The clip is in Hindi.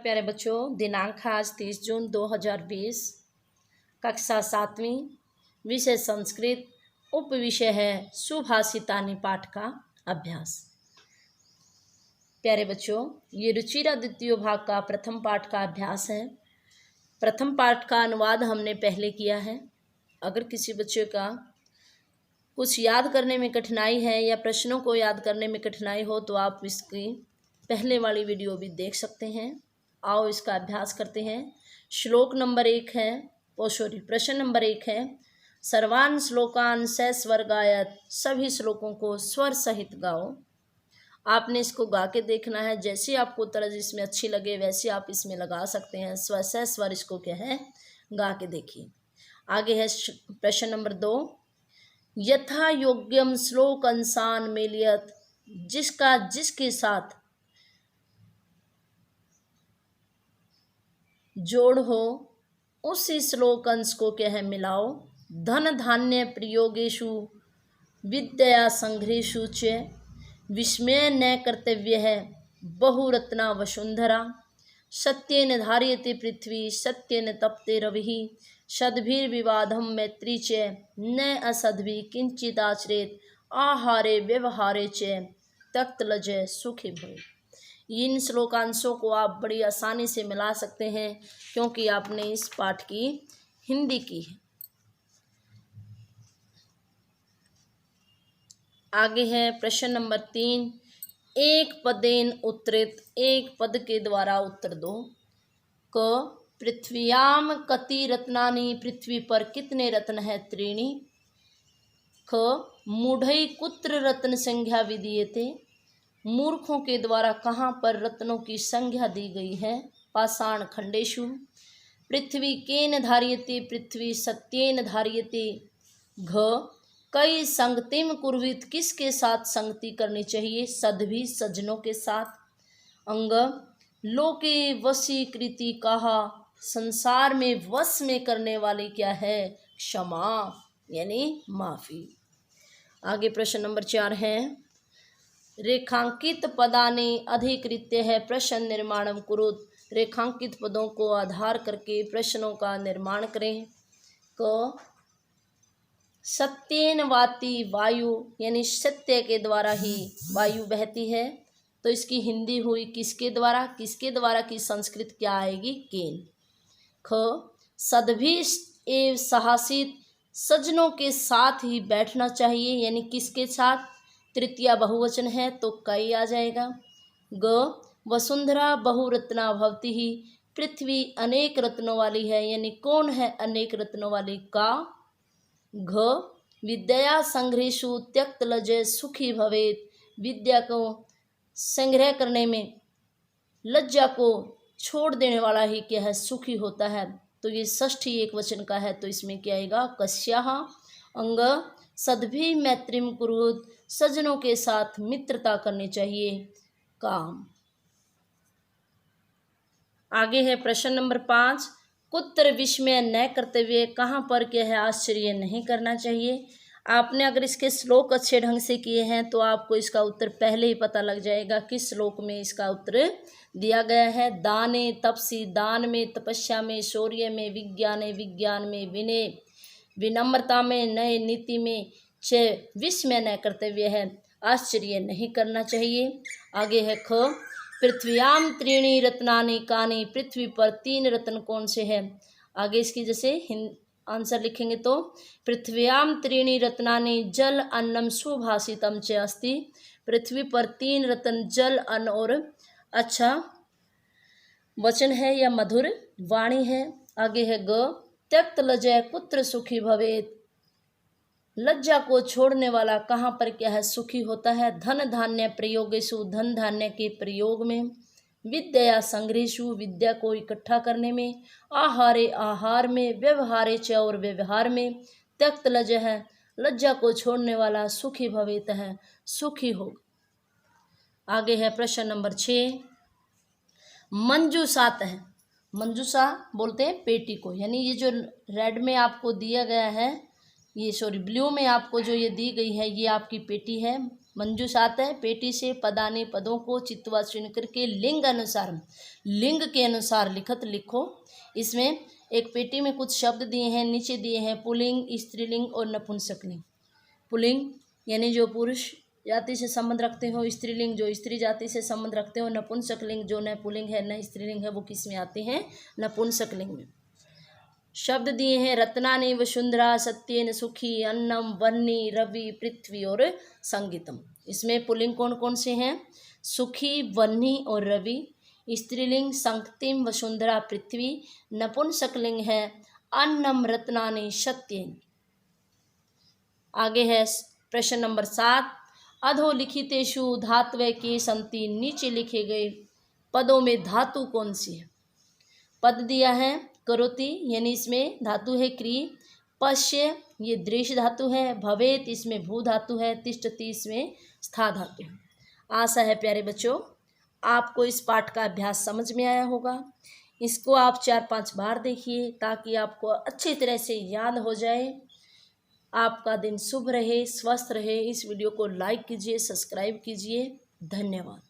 प्यारे बच्चों, दिनांक आज 30 जून 2020, कक्षा 7वीं, विषय संस्कृत, उप विषय है सुभाषितानि पाठ का अभ्यास। प्यारे बच्चों, ये रुचिरा द्वितीय भाग का प्रथम पाठ का अभ्यास है। प्रथम पाठ का अनुवाद हमने पहले किया है। अगर किसी बच्चे का कुछ याद करने में कठिनाई है या प्रश्नों को याद करने में कठिनाई हो तो आप इसकी पहले वाली वीडियो भी देख सकते हैं। आओ इसका अभ्यास करते हैं। श्लोक नंबर 1 है, प्रश्न नंबर 1 है, सर्वान श्लोकान सस्वर गायत, सभी श्लोकों को स्वर सहित गाओ। आपने इसको गा के देखना है। जैसे आपको तर्ज इसमें अच्छी लगे वैसे आप इसमें लगा सकते हैं। स्वर इसको क्या है, गा के देखिए। आगे है प्रश्न नंबर 2, यथा योग्यम श्लोक अंशान मेलियत, जिसका जिसके साथ जोड़ हो उसी श्लोक अंश को क्या है, मिलाओ। धन धान्य प्रयोगेषु विद्या संग्रहेषु च विस्मय न कर्तव्य है बहुरत्ना वसुंधरा। सत्येन धार्यते पृथ्वी सत्येन तप्ते रविः सद्भिर्विवादं मैत्री च न असद्भिः किंचिदाचरेत् आहारे व्यवहारे च तक्तलज सुखी भवेत्। इन श्लोकांशों को आप बड़ी आसानी से मिला सकते हैं क्योंकि आपने इस पाठ की हिंदी की है। आगे है प्रश्न नंबर 3, एक पदेन उत्तरित, एक पद के द्वारा उत्तर दो। क पृथ्व्याम कति रत्नानि, पृथ्वी पर कितने रत्न है, त्रीणि। ख मूढ़ै कुत्र रत्न संज्ञा विधीयते, मूर्खों के द्वारा कहाँ पर रत्नों की संज्ञा दी गई है, पाषाण खंडेषु। पृथ्वी केन धार्यते, पृथ्वी सत्येन धार्यते। घ कई संगतिम कुर्वित, किसके साथ संगति करनी चाहिए, सद्भि सज्जनों के साथ। अंग लोके वशीकृति कहा, संसार में वश में करने वाली क्या है, क्षमा यानी माफी। आगे प्रश्न नंबर 4 है, रेखांकित पदानि अधिकृत्य है प्रश्न निर्माणम कुरुत, रेखांकित पदों को आधार करके प्रश्नों का निर्माण करें। क सत्येन वाति वायु, यानी सत्य के द्वारा ही वायु बहती है, तो इसकी हिंदी हुई किसके द्वारा, किसके द्वारा की संस्कृत क्या आएगी, केन। ख सद्भि एव साहसित, सज्जनों के साथ ही बैठना चाहिए, यानी किसके साथ, तृतीया बहुवचन है तो कई आ जाएगा। ग वसुंधरा बहुरत्ना भवती ही, पृथ्वी अनेक रत्नों वाली है, यानी कौन है अनेक रत्नों वाली, का। घ विद्या संग्रहेषु त्यक्त लज्ज सुखी भवेत्, विद्या को संग्रह करने में लज्जा को छोड़ देने वाला ही क्या है, सुखी होता है। तो ये षष्ठी एक वचन का है तो इसमें क्या आएगा, कस्याः। अंग सद्भि मैत्रीम कुरुत, सज्जनों के साथ मित्रता करनी चाहिए, काम। आगे है प्रश्न नंबर 5, कुत्र विस्मय न कर्तव्य, कहाँ पर क्या है, आश्चर्य नहीं करना चाहिए। आपने अगर इसके श्लोक अच्छे ढंग से किए हैं तो आपको इसका उत्तर पहले ही पता लग जाएगा किस श्लोक में इसका उत्तर दिया गया है। दाने तपसी, दान में, तपस्या में, शौर्य में, विज्ञाने विज्ञान में, विनय विनम्रता में, नए नीति में च विस्मय न कर्तव्य है, आश्चर्य नहीं करना चाहिए। आगे है ख पृथ्व्याम त्रीणि रत्नानि कानि, पृथ्वी पर 3 रत्न कौन से हैं। आगे इसकी जैसे आंसर लिखेंगे तो पृथ्व्याम त्रीणि रत्नानि जल अन्नम सुभाषितम च अस्ति, पृथ्वी पर 3 रत्न जल, अन्न और अच्छा वचन है या मधुर वाणी है। आगे है ग त्यक्त लज्जा कुत्र सुखी भवेत्, लज्जा को छोड़ने वाला कहाँ पर क्या है, सुखी होता है। धन धान्य प्रयोगेषु, धन धान्य के प्रयोग में। विद्या संग्रहेषु, विद्या को इकट्ठा करने में। आहारे आहार में। व्यवहारे च और व्यवहार में। त्यक्त लज है, लज्जा को छोड़ने वाला, सुखी भवेत है, सुखी होगा। आगे है प्रश्न नंबर 6, मंजूषात है, मंजूषा बोलते हैं पेटी को, यानी ये जो रेड में आपको दिया गया है, ये ब्लू में आपको जो ये दी गई है ये आपकी पेटी है। मंजूष आता है। पेटी से पदाने पदों को चित्वा चुन करके लिंग के अनुसार लिखत लिखो। इसमें एक पेटी में कुछ शब्द दिए हैं, नीचे दिए हैं पुल्लिंग, स्त्रीलिंग और नपुंसकलिंग। पुल्लिंग यानी जो पुरुष जाति से संबंध रखते हो, स्त्रीलिंग जो स्त्री जाति से संबंध रखते हो, नपुंसकलिंग जो न पुल्लिंग है न स्त्रीलिंग है, वो किस में आते हैं? नपुंसकलिंग में। शब्द दिए हैं रत्नानि वसुंधरा, सत्येन सुखी, अन्नम, वह्नि, रवि, पृथ्वी और संगीतम। इसमें पुल्लिंग कौन कौन से हैं? सुखी, वह्नि और रवि। स्त्रीलिंग संगतिम, वसुंधरा, पृथ्वी। नपुंसकलिंग है अन्नम, रत्नानि, सत्येन। आगे है प्रश्न नंबर 7। अधोलिखितेषु धातवे के संति, नीचे लिखे गए पदों में धातु कौन सी है? पद दिया है करोति यानी इसमें धातु है क्री। पश्य ये दृश्य धातु है। भवेत इसमें भू धातु है। तिष्ठति इसमें स्था धातु है। आशा है प्यारे बच्चों आपको इस पाठ का अभ्यास समझ में आया होगा। इसको आप 4-5 बार देखिए ताकि आपको अच्छी तरह से याद हो जाए। आपका दिन शुभ रहे, स्वस्थ रहे। इस वीडियो को लाइक कीजिए, सब्सक्राइब कीजिए। धन्यवाद।